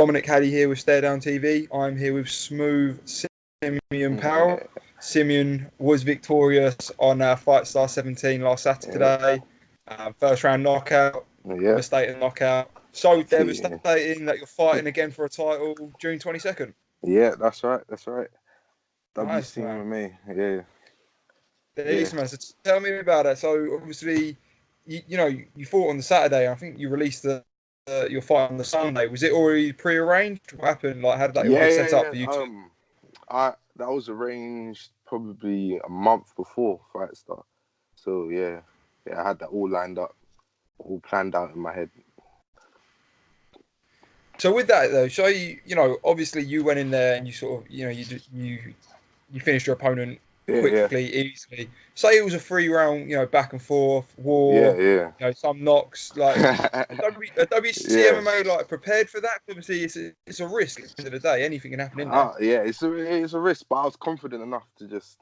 Dominic Haddy here with Stare Down TV. I'm here with smooth Simeon Powell. Simeon was victorious on Fight Star 17 last Saturday. First round knockout, devastating knockout. So devastating that you're fighting again for a title June 22nd. Yeah, that's right. Nice, WC man. MMA, yeah. Decent, man. So tell me about it. So obviously, you fought on the Saturday. I think you released your fight on the Sunday. Was it already pre-arranged? What happened? Like, how did that all get set up for you two? That was arranged probably a month before Fight Start. So yeah, I had that all lined up, all planned out in my head. So with that though, so obviously you went in there and you sort of, you finished your opponent quickly, easily. Say it was a 3-round, back and forth war. Some knocks. Like, WC MMA like prepared for that? Obviously, it's a risk at the end of the day. Anything can happen in there. Yeah, it's a risk, but I was confident enough to just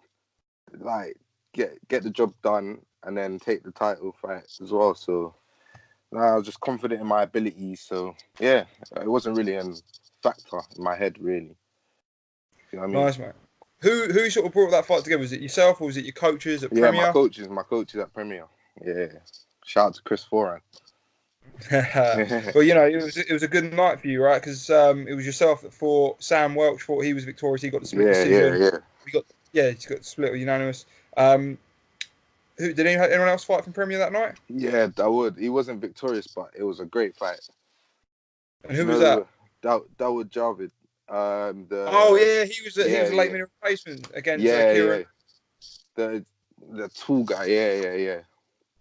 like get the job done and then take the title fight as well. So I was just confident in my abilities. So yeah, it wasn't really a factor in my head, really. You know what I mean? Nice, mate. Who sort of brought that fight together? Was it yourself or was it your coaches at Premier? My coaches at Premier. Yeah. Shout out to Chris Foran. Well, it was a good night for you, right? Because it was yourself that fought. Sam Welch thought he was victorious. He got the split decision. He got split with unanimous. Did anyone else fight from Premier that night? Yeah, Dawood. He wasn't victorious, but it was a great fight. And who was that? Dawood Javid. He was a late minute replacement against Kieran. The tall guy. Yeah.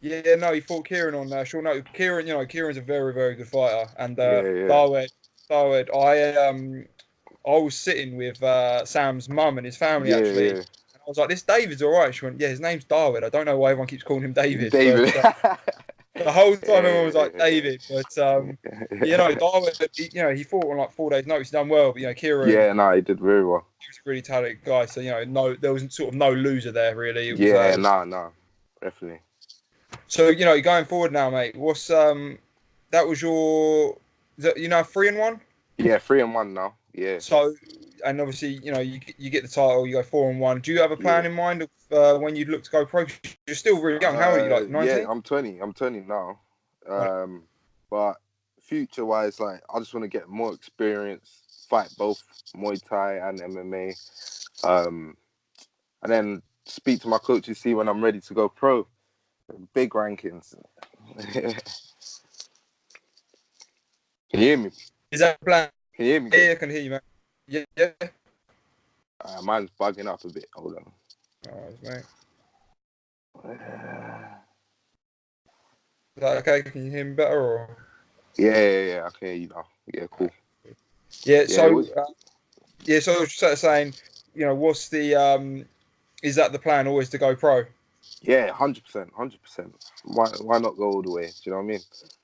Yeah, no, he fought Kieran on short notice. Kieran's a very, very good fighter. And Dawood, I was sitting with Sam's mum and his family actually. And I was like, this David's all right. She went, yeah, his name's Dawood. I don't know why everyone keeps calling him David. But, the whole time everyone was like David, but Dawood, he fought on like 4 days' notice. He done well, but Kieran. Yeah, no, he did very well. He was a really talented guy, so there was sort of no loser there really. It was, no, definitely. So going forward now, mate. What's that was your 3-1? Yeah, 3-1 now. Yeah. So, and obviously, you get the title, you go 4-1. Do you have a plan in mind of when you'd look to go pro? You're still really young. How old are you? Like 19? Yeah, I'm 20. I'm 20 now. But future-wise, like I just want to get more experience, fight both Muay Thai and MMA, and then speak to my coaches, see when I'm ready to go pro. Big rankings. Can you hear me? Is that a plan? Can you hear me? Yeah, I can hear you, man. Yeah. Mine's bugging up a bit. Hold on. Alright, mate. Is that okay? Can you hear me better? Or? Yeah. I can hear you now. Yeah, cool. Yeah. So I was just saying, what's the is that the plan always to go pro? Yeah, 100%. Why not go all the way? Do you know what I mean?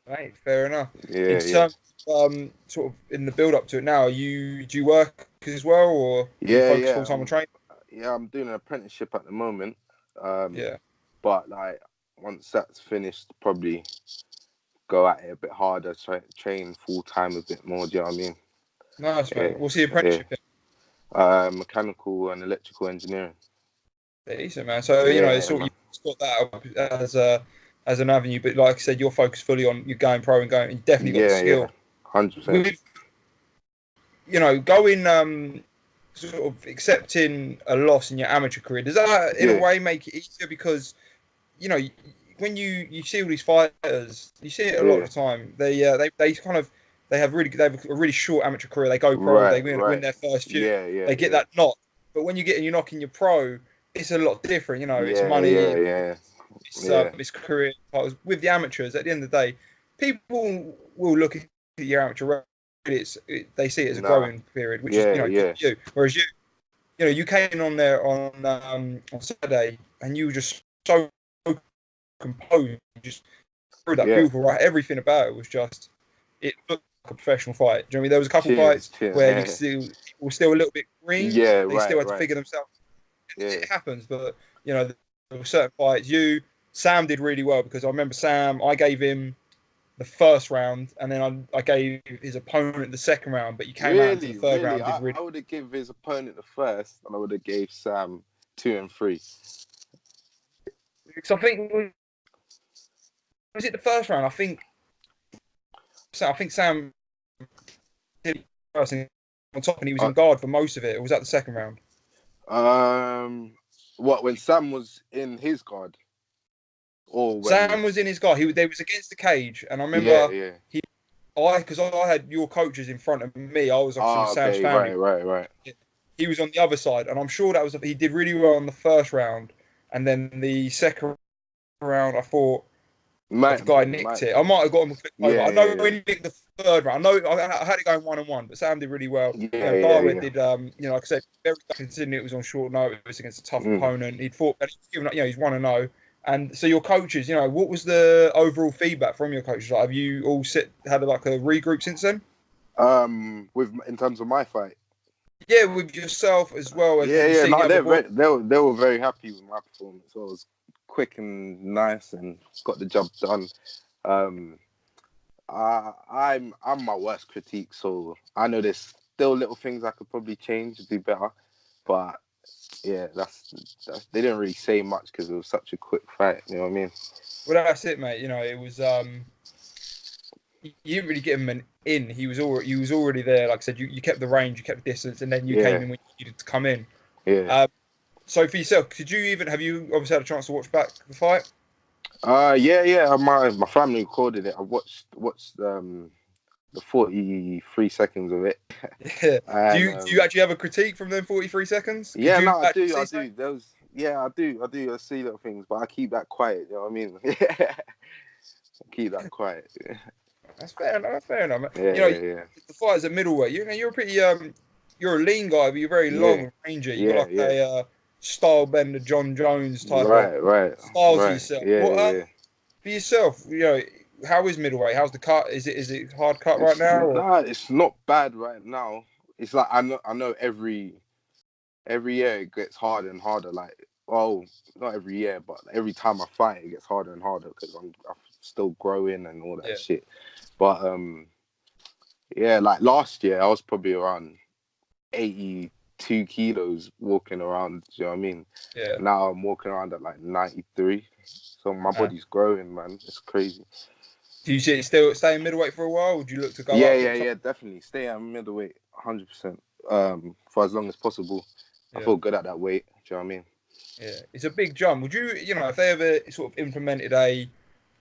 Right, fair enough. Yeah. In terms of, sort of in the build up to it now, do you work as well, or focus full time on training? Yeah, I'm doing an apprenticeship at the moment. But like once that's finished, probably go at it a bit harder, train full time a bit more. Do you know what I mean? Nice, man. What's the apprenticeship in? Mechanical and electrical engineering. Decent, man. So it's sort of, you've got that as an avenue, but like I said, you're focused fully on you going pro and you definitely got the skill. 100%. Going sort of accepting a loss in your amateur career, does that in a way make it easier? Because when you see all these fighters, you see it a lot of the time. They have a really short amateur career. They go pro, they win their first few, they get that knock. But when you get your knock in your pro, it's a lot different. It's money. It's career titles. With the amateurs, at the end of the day, people will look at your amateur record. They see it as a growing period, which is you. Whereas you came on there on Saturday and you were just so composed, you just threw that beautiful right. Everything about it was just it looked like a professional fight. Do you know what I mean? There was a couple of fights where you were still a little bit green. They still had to figure themselves. It happens, but there were certain fights. Sam did really well because I remember Sam. I gave him the first round, and then I gave his opponent the second round, but you came out into the third round. I would have given his opponent the first, and I would have gave Sam 2 and 3. Because I think was it the first round? I think Sam did first on top, and he was in guard for most of it. Or was that the second round? When Sam was in his guard, or when Sam was in his guard. They was against the cage, and I remember because I had your coaches in front of me. I was obviously Sam's family. Right. He was on the other side, and I'm sure he did really well in the first round, and then the second round, I thought the guy nicked it. I might have got him a clip over. I know he nicked the third round. I know I had it going 1-1, but Sam did really well. Darwin did, like I said, very considering it was on short notice against a tough opponent. He'd fought, and he's given, he's 1-0. And so your coaches, what was the overall feedback from your coaches? Like, have you all had like a regroup since then? In terms of my fight. Yeah, with yourself as well. As they were very happy with my performance. So it was quick and nice and got the job done. I'm my worst critique, so I know there's still little things I could probably change to be better, but yeah, that's they didn't really say much because it was such a quick fight. You know what I mean? Well, that's it, mate. It was you didn't really get him in. He was already there. Like I said, you kept the range, you kept the distance, and then you came in when you needed to come in. Yeah. So for yourself, have you obviously had a chance to watch back the fight? Yeah. My family recorded it. I watched the 43 seconds of it. Yeah. And, do you actually have a critique from them 43 seconds? I do. I do. I see little things, but I keep that quiet. You know what I mean? Keep that quiet. That's fair enough. Yeah. The fight's at middleweight. You're a pretty you're a lean guy, but you're very long and rangy. You're like a style bender, John Jones type of styles for yourself. For yourself, how is middleweight? How's the cut? Is it hard cut right now? Nah, it's not bad right now. It's like I know every year it gets harder and harder. Like, not every year, but every time I fight, it gets harder and harder because I'm still growing and all that shit. But like last year, I was probably around 82 kilos walking around. Do you know what I mean? Yeah. Now I'm walking around at like 93. So my body's growing, man. It's crazy. Do you still stay in middleweight for a while? Or would you look to go up? Yeah, definitely. Stay at middleweight 100%. For as long as possible. I feel good at that weight. Do you know what I mean? Yeah. It's a big jump. Would you, if they ever sort of implemented I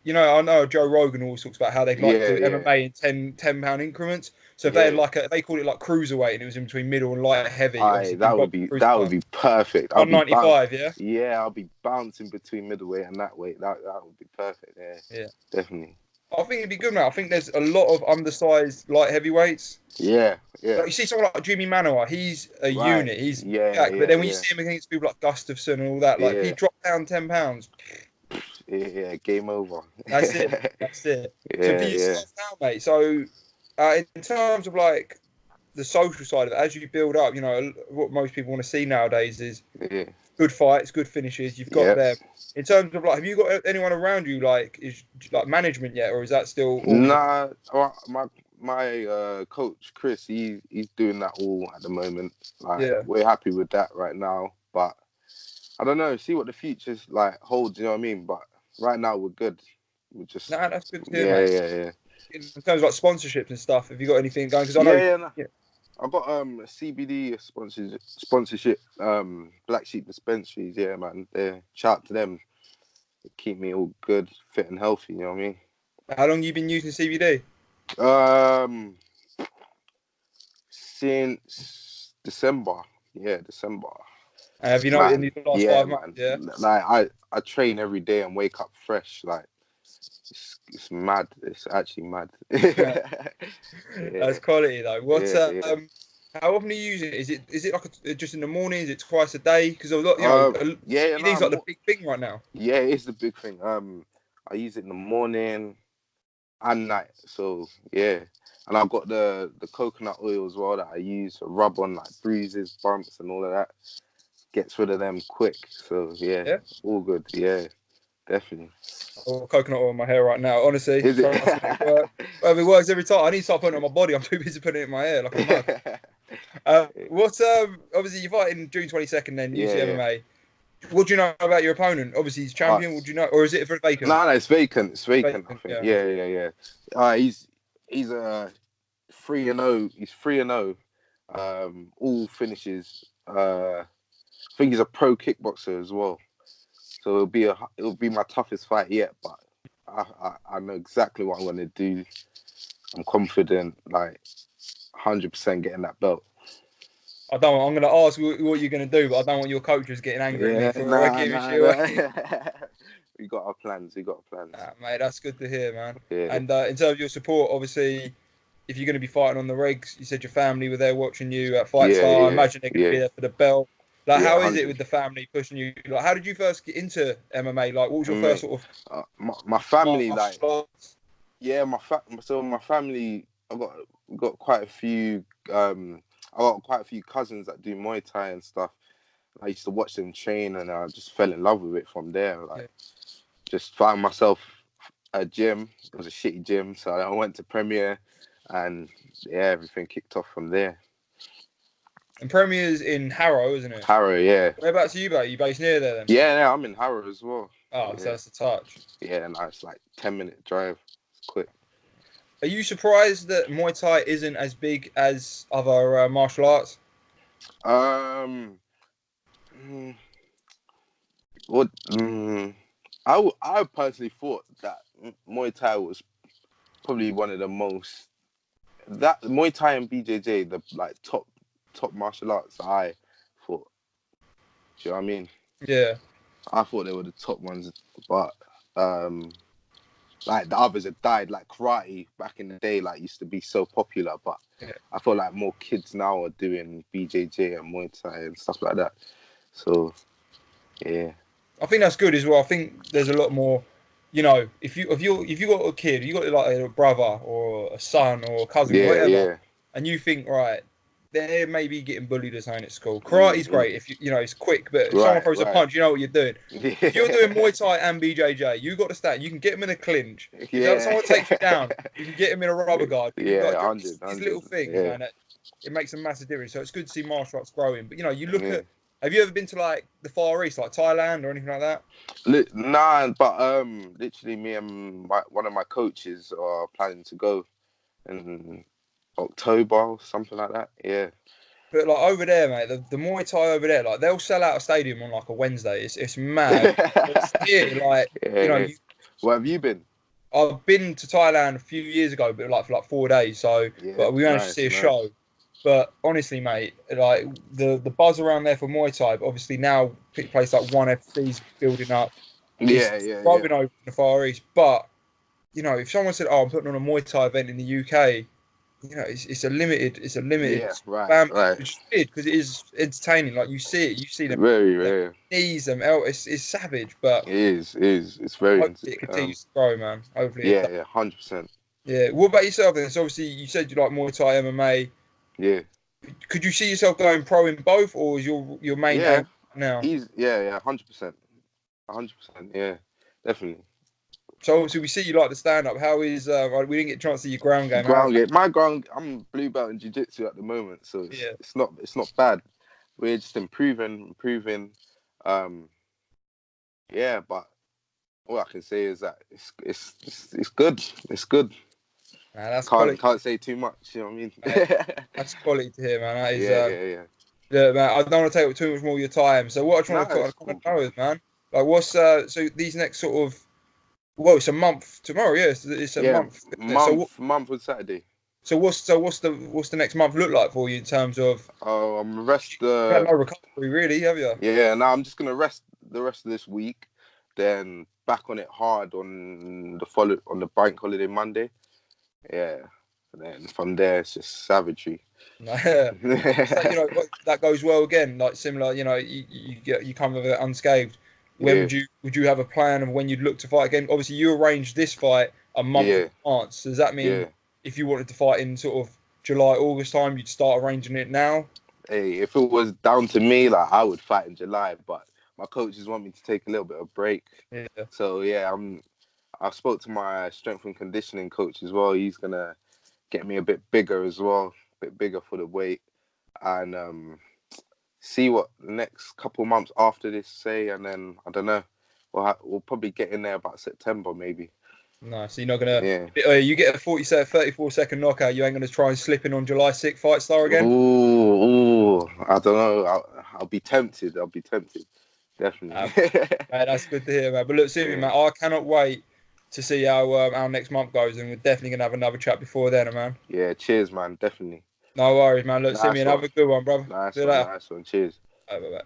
know Joe Rogan always talks about how they'd like to do MMA in 10 pound increments. So if they had they called it like cruiserweight and it was in between middle and light heavy. That would be perfect. 195, yeah? Yeah, I'll be bouncing between middleweight and that weight. That would be perfect. Yeah. Definitely. I think it'd be good, man. I think there's a lot of undersized light heavyweights. Yeah. Like you see someone like Jimmy Manoa, he's a unit. He's but then when you see him against people like Gustafsson and all that, like if he dropped down 10 pounds. Yeah, game over. That's it. So for yourself now, mate. So in terms of like the social side of it, as you build up, what most people want to see nowadays is good fights, good finishes. You've got them. In terms of like, have you got anyone around you is management yet, or is that still? Nah, my coach Chris, he's doing that all at the moment. We're happy with that right now, but I don't know. See what the future's like holds. You know what I mean? But right now we're good. We're just that's good to hear, mate. In terms of like sponsorships and stuff, have you got anything going? Because I know. I've got a CBD sponsorship. Black Sheep Dispensaries. Yeah, man. Shout out to them. They keep me all good, fit and healthy. You know what I mean? How long have you been using CBD? Since December. Yeah, December. And have you noticed in these last 5 months? Yeah. Like I train every day and wake up fresh. Like it's mad. It's actually mad. That's quality though. How often are you using it? Is it like just in the morning? Is it twice a day? Because a lot, CBD's like the big thing right now. Yeah, it is the big thing. I use it in the morning and night. So yeah, and I've got the coconut oil as well that I use to rub on like bruises, bumps, and all of that. Gets rid of them quick. So yeah. All good. Yeah. definitely. Or coconut oil in my hair right now. Honestly, Is it? trust me, it works. Well, it works every time. I need to start putting it on my body. I'm too busy putting it in my hair like a mug. What's obviously you're fighting June 22nd then, Yeah, UFC yeah. MMA. What do you know about your opponent? Obviously he's champion. What do you know, or is it for vacant? No, it's vacant. It's vacant. I think. Yeah. Yeah. He's a 3-0. He's 3-0. All finishes. I think he's a pro kickboxer as well. So it'll be my toughest fight yet. But I know exactly what I'm gonna do. I'm confident, like 100% getting that belt. I'm going to ask what you're going to do, but I don't want your coaches getting angry at me for giving you. We got our plans. Mate, that's good to hear, man. Yeah. And in terms of your support, obviously, if you're going to be fighting on the regs, you said your family were there watching you at Fight Star. I imagine they're going to be there for the belt. Like, how is it with the family pushing you? Like, how did you first get into MMA? Like, what was your first sort of? My family, like, yeah, my family. I got quite a few. I got quite a few cousins that do Muay Thai and stuff. I used to watch them train, and I just fell in love with it from there. Like, just found myself a gym. It was a shitty gym, so I went to Premier, and everything kicked off from there. And Premier's in Harrow, isn't it? Harrow, yeah. Whereabouts are you, Are you based near there then? Yeah, I'm in Harrow as well. Oh, so that's a touch. Yeah, no, it's like 10-minute drive. It's quick. Are you surprised that Muay Thai isn't as big as other martial arts? I personally thought that Muay Thai was probably one of the most Muay Thai and BJJ, the like top martial arts. I thought, do you know what I mean? Yeah. I thought they were the top ones, but like the others have died. Like karate back in the day, like used to be so popular, but I feel like more kids now are doing BJJ and Muay Thai and stuff like that. So, yeah. I think that's good as well. I think there's a lot more, you know, if you got a kid, you got like a brother or a son or a cousin, whatever, and you think, right, they're maybe getting bullied or something at school. Karate's great if you know it's quick, but if someone throws a punch, you know what you're doing. If you're doing Muay Thai and BJJ, you got to stand. You can get them in a clinch. If someone takes you down, you can get them in a rubber guard. These little things, man. It makes a massive difference. So it's good to see martial arts growing. But you know, you look at. Have you ever been to like the Far East, like Thailand or anything like that? Nah, but literally me and one of my coaches are planning to go in October or something like that. Yeah. But like over there, mate, the Muay Thai over there, like they'll sell out a stadium on like a Wednesday. It's mad. It's here, like you know. Where have you been? I've been to Thailand a few years ago, but like for like 4 days. So, but we managed to see a show. But honestly, mate, like the buzz around there for Muay Thai, but obviously now places like One FC's building up. Growing over in the Far East. But you know, if someone said, "Oh, I'm putting on a Muay Thai event in the UK," you know, it's a limited right. Which is weird because it is entertaining. Like you see them very knees, it's savage, but it is. It's very. Hopefully it continues to grow, man. Hopefully, 100%. Yeah. What about yourself then? So obviously you said you like Muay Thai, MMA. Yeah. Could you see yourself going pro in both, or is your main aim now? 100%. 100%. Yeah, definitely. So obviously we see you like the stand up. How is we didn't get a chance to see your ground game. I'm blue belt in jiu-jitsu at the moment, so it's not bad. We're just improving. But all I can say is that it's good. It's good. Man, that's quality. Can't say too much. You know what I mean? That's quality to hear, man. That is, yeah, man. I don't want to take up too much more of your time. So what I try to know is, man, like what's so these next sort of. Well, it's a month tomorrow. Yeah, it's a month. Month on Saturday. So what's the next month look like for you in terms of? Oh, I'm rest. You had no recovery, really, have you? Yeah, no, I'm just gonna rest the rest of this week, then back on it hard on the bank holiday Monday. Yeah, and then from there it's just savagery. So, you know that goes well again, like similar. You know, you come with it unscathed. When would you have a plan of when you'd look to fight again? Obviously, you arranged this fight a month in advance. Does that mean if you wanted to fight in sort of July, August time, you'd start arranging it now? Hey, if it was down to me, like I would fight in July, but my coaches want me to take a little bit of break. Yeah. So yeah, I spoke to my strength and conditioning coach as well. He's gonna get me a bit bigger as well, a bit bigger for the weight, and see what the next couple months after this say, and then I don't know. We'll probably get in there about September maybe. Nice. So you're not gonna. Yeah. You get a 34-second knockout. You ain't gonna try and slip in on July 6th Fight Star again. Ooh, I don't know. I'll be tempted. I'll be tempted. Definitely. Man, that's good to hear, man. But look, Simeon, man, I cannot wait to see how our next month goes, and we're definitely gonna have another chat before then, man. Yeah. Cheers, man. Definitely. No worries, man. Look, Nice Simeon, one. have a good one, brother. Nice See you one. later. Nice one. Cheers. Bye, bye, bye.